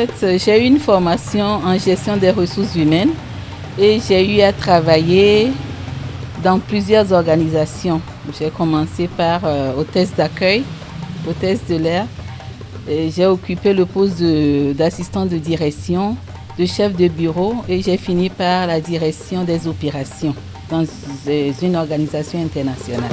fait, j'ai eu une formation en gestion des ressources humaines et j'ai eu à travailler dans plusieurs organisations. J'ai commencé par hôtesse d'accueil, hôtesse de l'air. J'ai occupé le poste d'assistant de direction, de chef de bureau et j'ai fini par la direction des opérations dans une organisation internationale.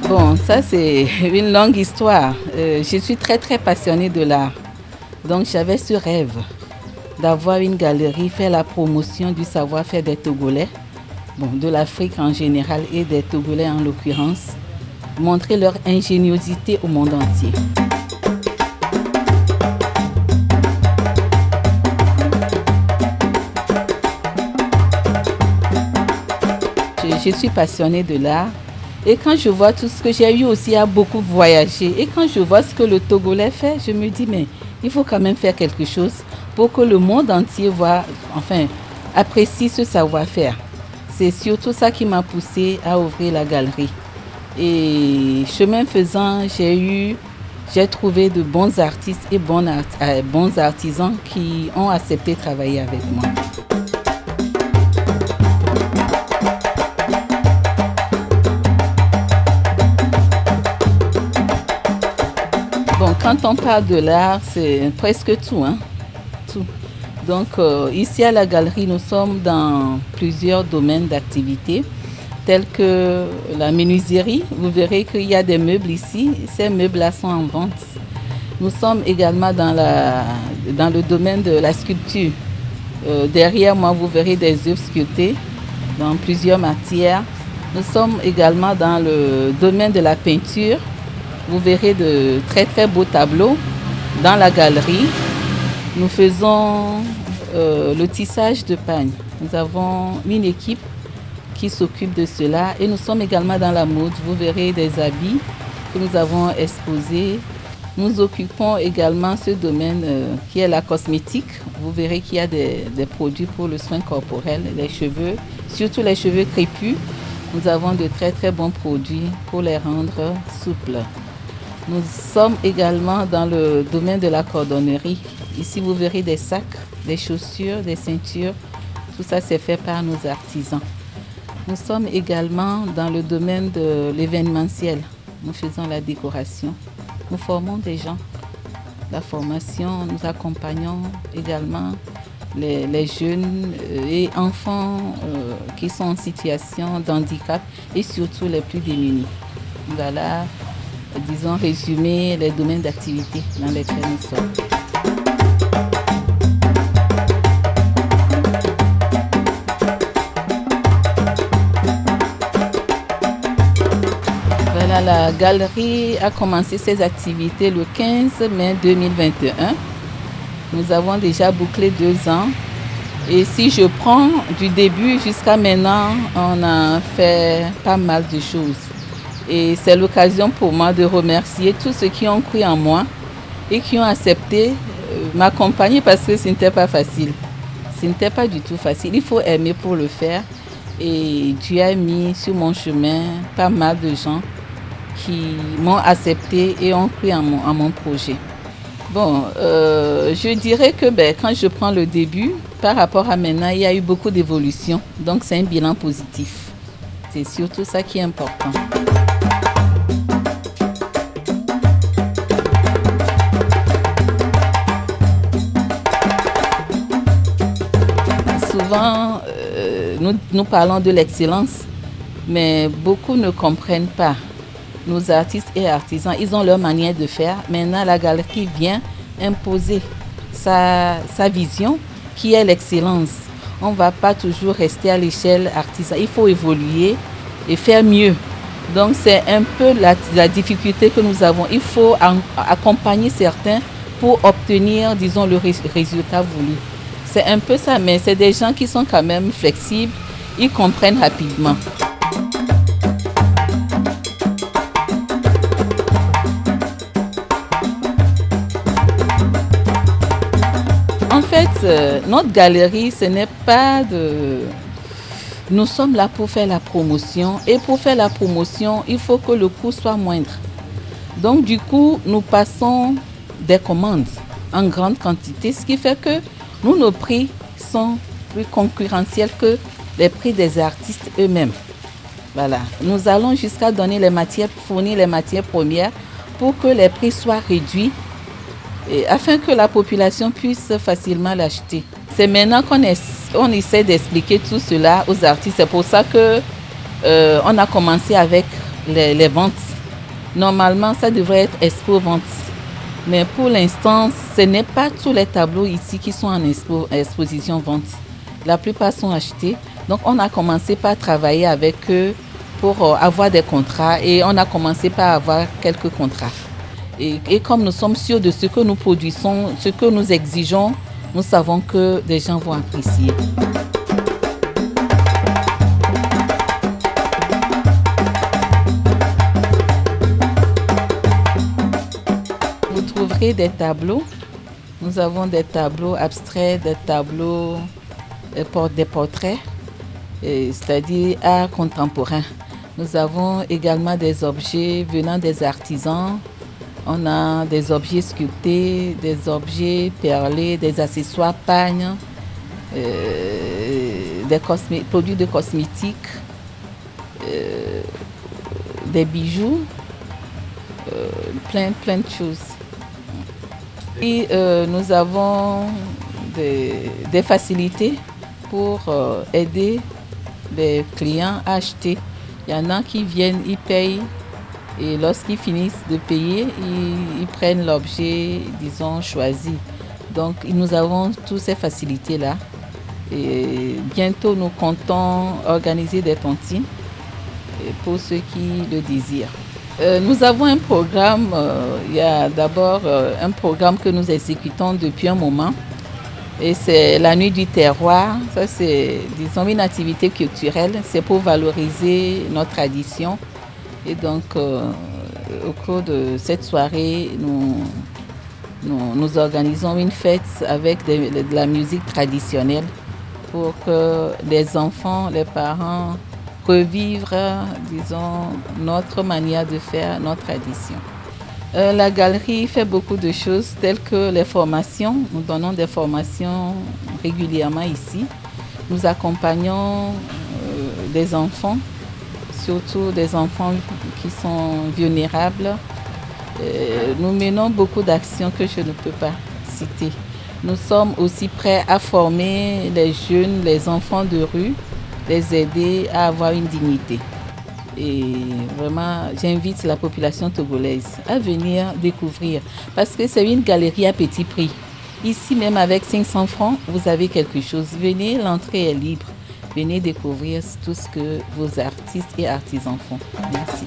Bon, ça c'est une longue histoire. Je suis très passionnée de l'art. Donc j'avais ce rêve d'avoir une galerie, faire la promotion du savoir-faire des Togolais, de l'Afrique en général et des Togolais en l'occurrence, montrer leur ingéniosité au monde entier. Je suis passionnée de l'art. Et quand je vois tout ce que j'ai eu aussi à beaucoup voyager, et quand je vois ce que le Togolais fait, je me dis, mais il faut quand même faire quelque chose pour que le monde entier apprécie ce savoir-faire. C'est surtout ça qui m'a poussée à ouvrir la galerie. Et chemin faisant, j'ai trouvé de bons artistes et bons artisans qui ont accepté de travailler avec moi. Bon, quand on parle de l'art, c'est presque tout, tout. Donc ici à la galerie, nous sommes dans plusieurs domaines d'activité, tels que la menuiserie. Vous verrez qu'il y a des meubles ici. Ces meubles-là sont en vente. Nous sommes également dans le domaine de la sculpture. Derrière moi, vous verrez des œuvres sculptées dans plusieurs matières. Nous sommes également dans le domaine de la peinture. Vous verrez de très beaux tableaux dans la galerie. Nous faisons le tissage de pagne. Nous avons une équipe qui s'occupe de cela et nous sommes également dans la mode. Vous verrez des habits que nous avons exposés. Nous occupons également ce domaine qui est la cosmétique. Vous verrez qu'il y a des produits pour le soin corporel, les cheveux, surtout les cheveux crépus. Nous avons de très bons produits pour les rendre souples. Nous sommes également dans le domaine de la cordonnerie. Ici, vous verrez des sacs, des chaussures, des ceintures. Tout ça, c'est fait par nos artisans. Nous sommes également dans le domaine de l'événementiel. Nous faisons la décoration. Nous formons des gens. La formation, nous accompagnons également les jeunes et enfants qui sont en situation de handicap et surtout les plus démunis. Voilà, disons, résumer les domaines d'activité dans lesquels nous sommes. Voilà, la galerie a commencé ses activités le 15 mai 2021. Nous avons déjà bouclé 2 ans. Et si je prends du début jusqu'à maintenant, on a fait pas mal de choses. Et c'est l'occasion pour moi de remercier tous ceux qui ont cru en moi et qui ont accepté m'accompagner parce que ce n'était pas facile. Ce n'était pas du tout facile. Il faut aimer pour le faire. Et Dieu a mis sur mon chemin pas mal de gens qui m'ont accepté et ont cru en mon projet. Bon, je dirais que quand je prends le début, par rapport à maintenant, il y a eu beaucoup d'évolution. Donc c'est un bilan positif. C'est surtout ça qui est important. Souvent, nous parlons de l'excellence, mais beaucoup ne comprennent pas. Nos artistes et artisans, ils ont leur manière de faire. Maintenant, la galerie vient imposer sa vision, qui est l'excellence. On ne va pas toujours rester à l'échelle artisan. Il faut évoluer et faire mieux. Donc, c'est un peu la difficulté que nous avons. Il faut accompagner certains pour obtenir, disons, le résultat voulu. C'est un peu ça, mais c'est des gens qui sont quand même flexibles. Ils comprennent rapidement. En fait, notre galerie, ce n'est pas Nous sommes là pour faire la promotion et pour faire la promotion, il faut que le coût soit moindre. Donc du coup, nous passons des commandes en grande quantité, ce qui fait que nos prix sont plus concurrentiels que les prix des artistes eux-mêmes. Voilà. Nous allons jusqu'à donner fournir les matières premières pour que les prix soient réduits et afin que la population puisse facilement l'acheter. C'est maintenant qu'on essaie d'expliquer tout cela aux artistes. C'est pour ça qu'on a commencé avec les ventes. Normalement, ça devrait être expo-vente. Mais pour l'instant, ce n'est pas tous les tableaux ici qui sont en exposition-vente. La plupart sont achetés. Donc, on a commencé par travailler avec eux pour avoir des contrats et on a commencé par avoir quelques contrats. Et comme nous sommes sûrs de ce que nous produisons, ce que nous exigeons, nous savons que des gens vont apprécier. Vous trouverez des tableaux. Nous avons des tableaux abstraits, des tableaux, des portraits, c'est-à-dire art contemporain. Nous avons également des objets venant des artisans. On a des objets sculptés, des objets perlés, des accessoires pagnes, produits de cosmétiques, des bijoux, plein de choses. Et nous avons des facilités pour aider les clients à acheter. Il y en a qui viennent, ils payent et lorsqu'ils finissent de payer, ils prennent l'objet, disons, choisi. Donc nous avons toutes ces facilités-là. Et bientôt, nous comptons organiser des tontines pour ceux qui le désirent. Nous avons un programme, il y a d'abord un programme que nous exécutons depuis un moment. Et c'est la nuit du terroir. Ça, c'est, disons, une activité culturelle. C'est pour valoriser notre tradition. Et donc, au cours de cette soirée, nous organisons une fête avec de la musique traditionnelle pour que les enfants, les parents revivent, disons, notre manière de faire, notre tradition. La galerie fait beaucoup de choses telles que les formations. Nous donnons des formations régulièrement ici. Nous accompagnons des enfants, surtout des enfants qui sont vulnérables. Nous menons beaucoup d'actions que je ne peux pas citer. Nous sommes aussi prêts à former les jeunes, les enfants de rue, les aider à avoir une dignité. Et vraiment, j'invite la population togolaise à venir découvrir parce que c'est une galerie à petit prix. Ici, même avec 500 francs, vous avez quelque chose. Venez, l'entrée est libre. Venez découvrir tout ce que vos artistes et artisans font. Merci.